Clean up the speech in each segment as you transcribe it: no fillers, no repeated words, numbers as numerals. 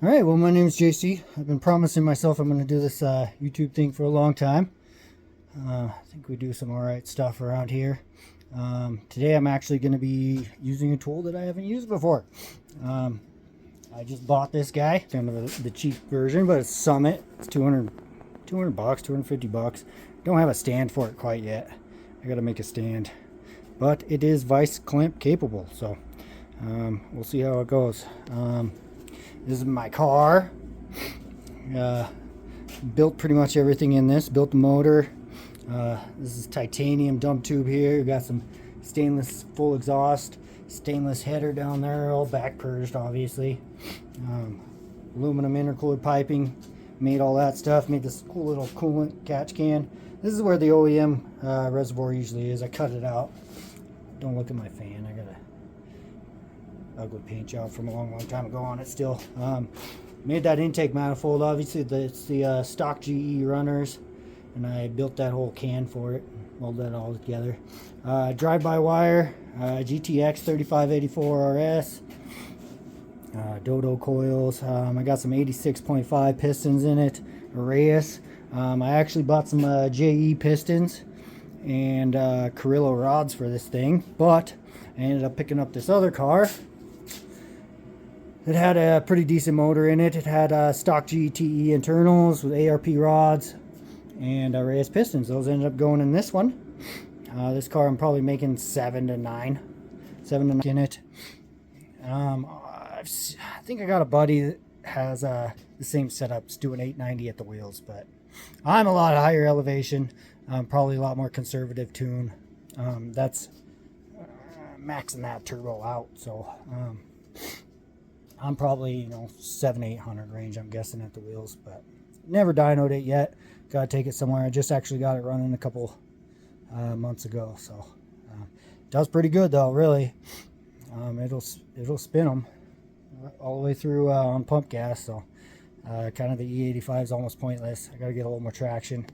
All right, well, my name is JC. I've been promising myself I'm going to do this YouTube thing for a long time. I think we do some all right stuff around here. Today I'm actually going to be using a tool that I haven't used before. I just bought this guy, kind of the cheap version, but it's Summit. It's 200 bucks, 250 bucks. Don't have a stand for it quite yet. I got to make a stand, but it is vice clamp capable, so we'll see how it goes. This is my car. Built pretty much everything in this. Built the motor. This is titanium dump tube here. We've got some stainless full exhaust, stainless header down there, all back purged obviously. Aluminum intercooler piping. Made all that stuff. Made this cool little coolant catch can. This is where the OEM reservoir usually is. I cut it out. Don't look at my fan. I got a ugly paint job from a long time ago on it still. Made that intake manifold. Obviously it's the stock GE runners, and I built that whole can for it, molded that all together. Drive-by-wire GTX 3584 RS, Dodo coils. I got some 86.5 pistons in it, Arrayas. I actually bought some JE pistons and Carrillo rods for this thing, but I ended up picking up this other car. It had a pretty decent motor in it. It had stock GTE internals with ARP rods and Reyes pistons. Those ended up going in this one. This car I'm probably making 7 to 9 in it. I think I got a buddy that has the same setup. It's doing 890 at the wheels, but I'm a lot higher elevation. Probably a lot more conservative tune. That's maxing that turbo out, so I'm probably 700-800 range, I'm guessing, at the wheels, but never dynoed it yet. Gotta take it somewhere. I just actually got it running a couple months ago, so does pretty good though, really. It'll spin them all the way through on pump gas, so kind of the E85 is almost pointless. I gotta get a little more traction.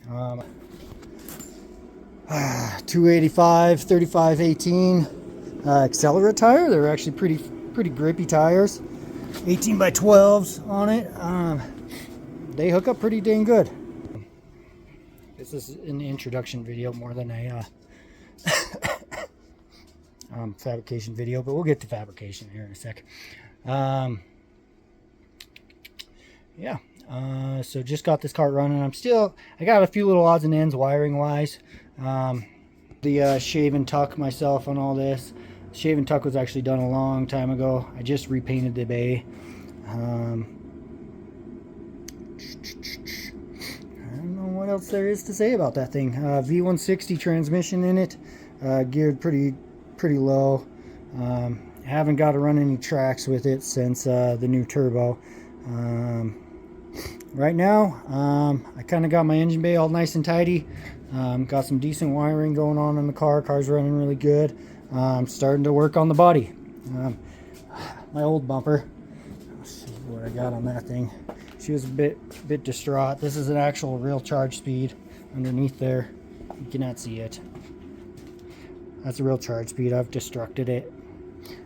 285 3518 Accelera tire. They're actually pretty grippy tires, 18 by 12s on it. They hook up pretty dang good. This is an introduction video more than a fabrication video, but we'll get to fabrication here in a sec. So just got this car running. I got a few little odds and ends wiring wise. The shave and tuck myself on all this. Shave and tuck was actually done a long time ago. I just repainted the bay. I don't know what else there is to say about that thing. V160 transmission in it, geared pretty low. Haven't got to run any tracks with it since the new turbo. Right now, I kind of got my engine bay all nice and tidy. Got some decent wiring going on in the car. Car's running really good. I'm starting to work on the body. My old bumper. Let's see what I got on that thing. She was a bit distraught. This is an actual real charge speed underneath there. You cannot see it. That's a real charge speed. I've destructed it.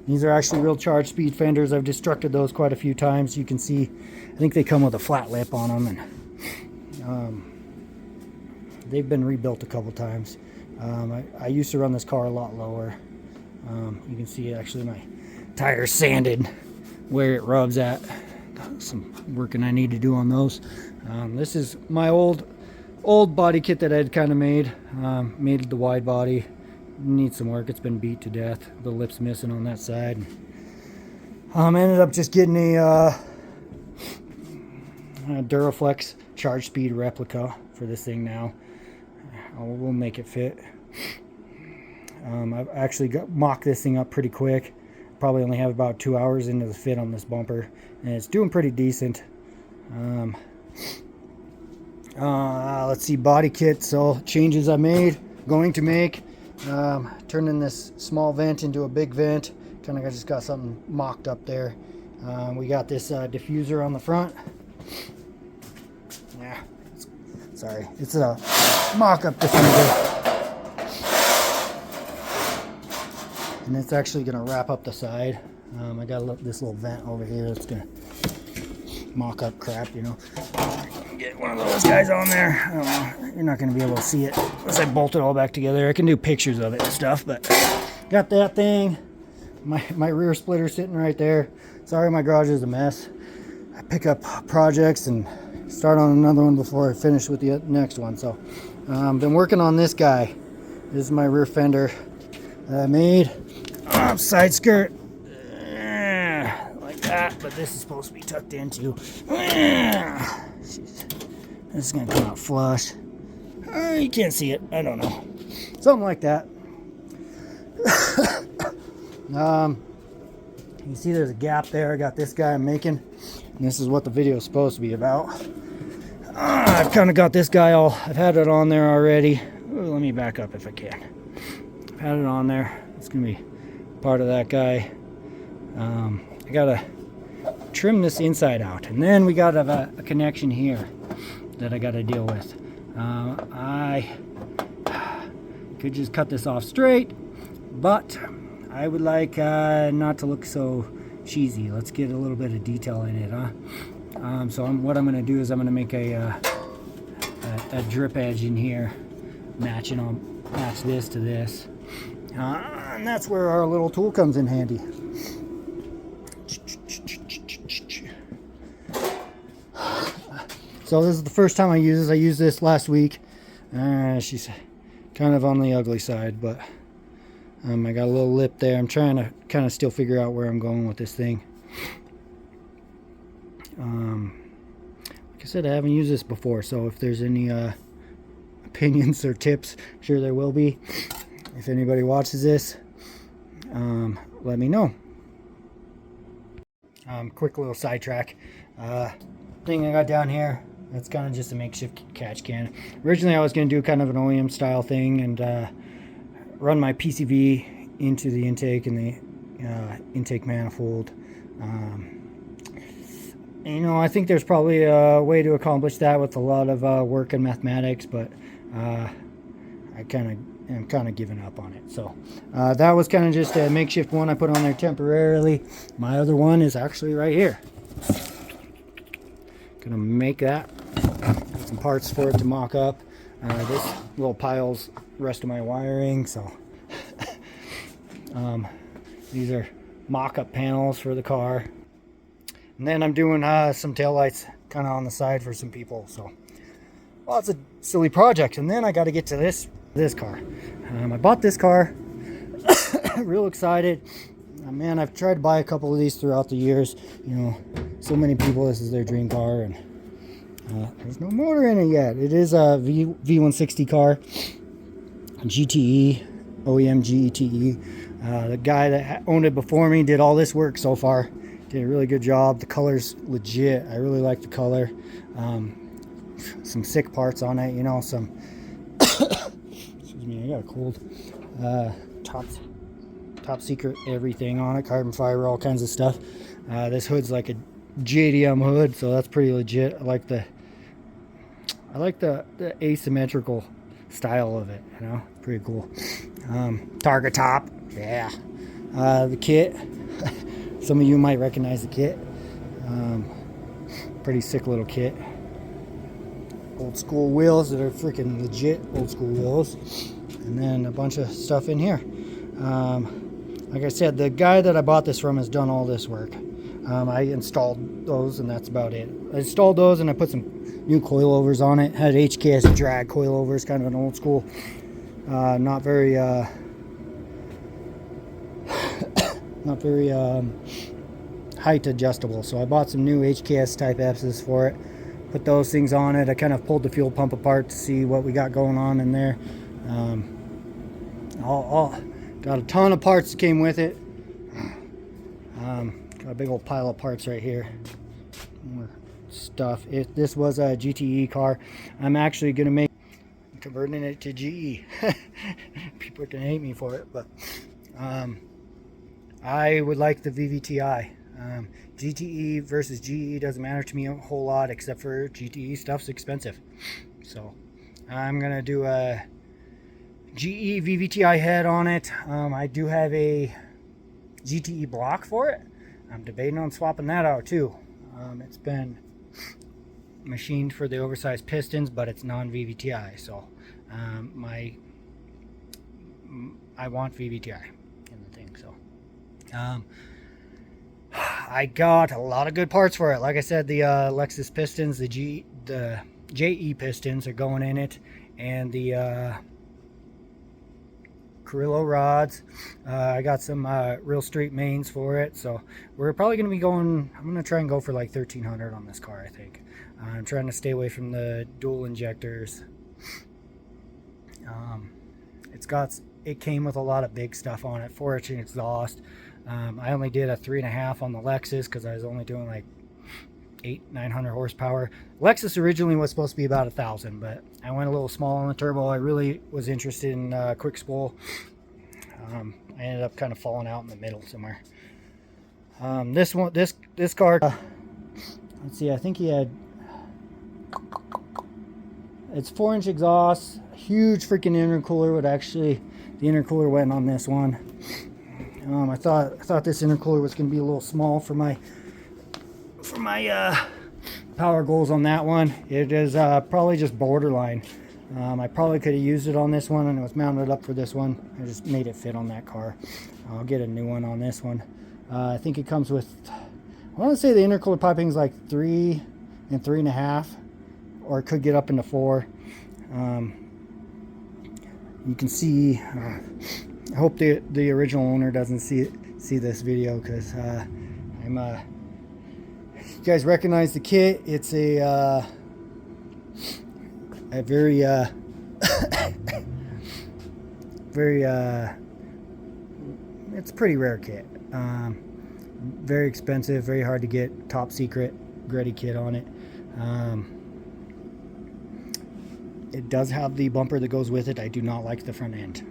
These are actually real charge speed fenders. I've destructed those quite a few times. You can see, I think they come with a flat lip on them, and they've been rebuilt a couple times. I used to run this car a lot lower. You can see actually my tires sanded where it rubs at. Some working I need to do on those. This is my old body kit that I'd kind of made. Made the wide body. Needs some work. It's been beat to death. The lip's missing on that side. Ended up just getting a Duraflex charge speed replica for this thing now. We'll make it fit. I've actually mocked this thing up pretty quick. Probably only have about 2 hours into the fit on this bumper, and it's doing pretty decent. Let's see, body kit. So changes I made, going to make, turning this small vent into a big vent. Kind of just got something mocked up there. We got this diffuser on the front. Yeah, sorry, it's a mock-up diffuser. And it's actually going to wrap up the side. I got this little vent over here that's going to mock-up crap, you know. Get one of those guys on there. I don't know, you're not going to be able to see it unless I bolt it all back together. I can do pictures of it and stuff, but got that thing. My rear splitter sitting right there. Sorry, my garage is a mess. I pick up projects and start on another one before I finish with the next one. So been working on this guy. This is my rear fender that I made. Side skirt like that, but this is supposed to be tucked into. This is gonna come out flush. You can't see it, I don't know, something like that. You see there's a gap there. I got this guy I'm making, and this is what the video is supposed to be about. I've kind of got this guy I've had it on there already. Ooh, let me back up if I can. I've had it on there. It's gonna be part of that guy. I gotta trim this inside out, and then we got a connection here that I gotta deal with. I could just cut this off straight, but I would like not to look so cheesy. Let's get a little bit of detail in it, huh? So what I'm gonna do is I'm gonna make a drip edge in here, match this to this. And that's where our little tool comes in handy. So this is the first time I use this. I used this last week. She's kind of on the ugly side, but I got a little lip there. I'm trying to kind of still figure out where I'm going with this thing. Like I said, I haven't used this before, so if there's any opinions or tips, I'm sure there will be. If anybody watches this, let me know. Quick little sidetrack. Thing I got down here, that's kind of just a makeshift catch can. Originally I was going to do kind of an OEM style thing and run my PCV into the intake and the intake manifold. You know, I think there's probably a way to accomplish that with a lot of work and mathematics, but I'm kind of giving up on it. So that was kind of just a makeshift one I put on there temporarily. My other one is actually right here. Gonna make that. Got some parts for it to mock up. This little pile's the rest of my wiring. So these are mock-up panels for the car. And then I'm doing some taillights kind of on the side for some people. So, well, it's a silly project. And then I got to get to this car. I bought this car. Real excited. Man, I've tried to buy a couple of these throughout the years. You know, so many people, this is their dream car, and there's no motor in it yet. It is a V160 car, GTE, OEM GTE. The guy that owned it before me did all this work so far. Did a really good job. The color's legit. I really like the color. Some sick parts on it, you know, some excuse me, I got a cold. Top secret everything on it, carbon fiber, all kinds of stuff. This hood's like a JDM hood, so that's pretty legit. I like the asymmetrical style of it, you know, pretty cool. Targa top, yeah. The kit, some of you might recognize the kit. Pretty sick little kit. Old school wheels that are freaking legit old school wheels, and then a bunch of stuff in here. Like I said, the guy that I bought this from has done all this work. I installed those, and that's about it. I installed those, and I put some new coilovers on it. Had HKS drag coilovers, kind of an old school, not very height adjustable. So I bought some new HKS type F's for it. Put those things on it. I kind of pulled the fuel pump apart to see what we got going on in there. Got a ton of parts that came with it. Got a big old pile of parts right here. More stuff. This was a GTE car. I'm actually going to make converting it to GE. People are going to hate me for it, but I would like the VVTi. GTE versus GE doesn't matter to me a whole lot, except for GTE stuff's expensive. So I'm going to do a GE VVTi head on it. I do have a GTE block for it. I'm debating on swapping that out too. It's been machined for the oversized pistons, but it's non-VVTi. So I want VVTi in the thing. So I got a lot of good parts for it. Like I said, the Lexus pistons, the JE pistons are going in it, and the Carrillo rods. I got some Real Street mains for it, so we're probably going to be going, I'm going to try and go for like 1300 on this car, I think. I'm trying to stay away from the dual injectors. It came with a lot of big stuff on it, 4-inch exhaust. I only did a 3.5 on the Lexus because I was only doing like 900 horsepower. Lexus originally was supposed to be about 1,000, but I went a little small on the turbo. I really was interested in quick spool. I ended up kind of falling out in the middle somewhere. This car, let's see, I think he had, it's 4-inch exhaust, huge freaking intercooler. Would actually, the intercooler went on this one. I thought this intercooler was going to be a little small for my power goals on that one. It is probably just borderline. I probably could have used it on this one, and it was mounted up for this one. I just made it fit on that car. I'll get a new one on this one. I think it comes with, I want to say the intercooler piping is like 3 and 3.5, or it could get up into 4. You can see, I hope the original owner doesn't see this video, because you guys recognize the kit. It's a very it's a pretty rare kit. Very expensive, very hard to get, top secret Greddy kit on it. It does have the bumper that goes with it. I do not like the front end.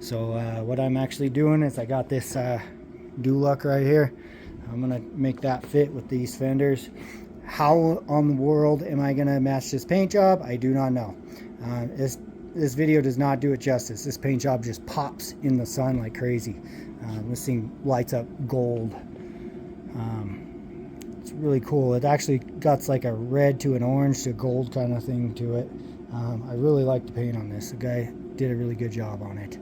So what I'm actually doing is I got this Duluck right here. I'm gonna make that fit with these fenders. How on the world am I gonna match this paint job? I do not know. This video does not do it justice. This paint job just pops in the sun like crazy. This thing lights up gold. It's really cool. It actually got like a red to an orange to gold kind of thing to it. I really like the paint on this. The guy did a really good job on it.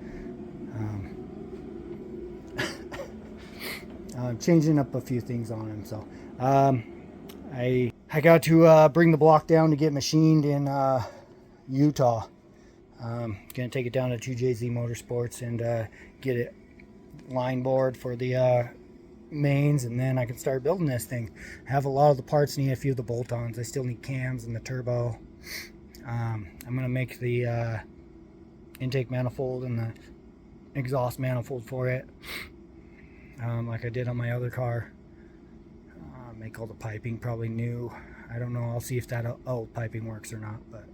Changing up a few things on him. So I got to bring the block down to get machined in Utah. Gonna take it down to 2JZ Motorsports and get it line board for the mains, and then I can start building this thing. I have a lot of the parts, need a few of the bolt-ons. I still need cams and the turbo. I'm gonna make the intake manifold and the exhaust manifold for it, like I did on my other car. Make all the piping probably new. I don't know. I'll see if that old piping works or not, but